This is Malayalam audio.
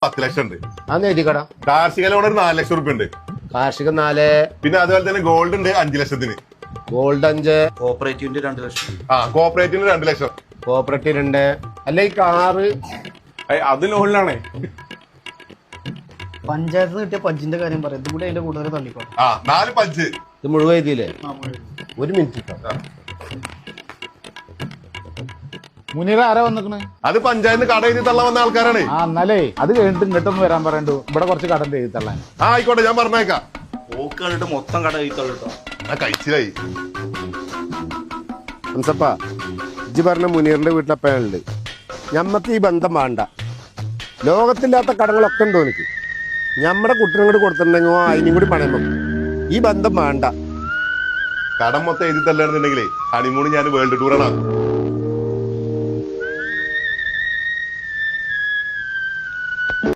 10 ലക്ഷം ഉണ്ട്. അന്ന് എഴുതിക്കടാ. കാർഷിക ലോൺ ഒരു 4 ലക്ഷം റുപ്യ ഉണ്ട്. കാർഷിക 4. പിന്നെ അതുപോലെ തന്നെ ഗോൾഡ് ഉണ്ട് 5 ലക്ഷത്തിന്. ഗോൾഡ് 5. കോപ്പറേറ്റീവിന്റെ 2 ലക്ഷം. കോപ്പറേറ്റീവിന് 2 ലക്ഷം. കോപ്പറേറ്റീവ് 2. അല്ല ഈ കാറ് അത് ലോണിലാണേ. പഞ്ചായത്ത് കിട്ടിയ പഞ്ചിന്റെ കാര്യം പറയാം. ഇത് കൂടി അതിന്റെ കൂടുതൽ തള്ളിക്കോ. 4 പഞ്ച്. ഇത് മുഴുവൻ എഴുതിയില്ലേ? ഒരു മിനിറ്റ്. മുനീറ ആരാ വന്നിക്കണ്? അത് പഞ്ചായത്ത് കട എഴുതി തള്ളാൻ വന്ന ആൾക്കാരാണ്. എന്നാലേ അത് കഴിഞ്ഞിട്ട് ഇങ്ങോട്ടൊന്ന് വരാൻ പറയണ്ടു. ഇവിടെ കുറച്ച് കടന്റെ എഴുതി തള്ളാൻ. ആയിക്കോട്ടെ, ഞാൻ പറഞ്ഞേക്കാം. ഓക്ക് കണ്ടിട്ട് മൊത്തം കട എഴുത്തള്ളൂട്ടോ. കഴിച്ചിലായി. ഹംസപ്പാ, ഇജ്ജ് പറഞ്ഞ മുനീറിന്റെ വീട്ടിലപ്പഴുണ്ട്. ഞമ്മക്ക് ഈ ബന്ധം വേണ്ട. ലോകത്തില്ലാത്ത കടങ്ങളൊക്കെ ഉണ്ടോ എനിക്ക്? ഞമ്മടെ കുട്ടികളും കൊടുത്തിട്ടുണ്ടെങ്കിൽ അതിനും കൂടി പണയം വെക്കും. ഈ ബന്ധം വേണ്ട. കടം മൊത്തം എഴുതി തല്ലാണെന്നുണ്ടെങ്കിലേ ഹണിമൂൺ ഞാൻ വേൾഡ് ടൂറാണ്.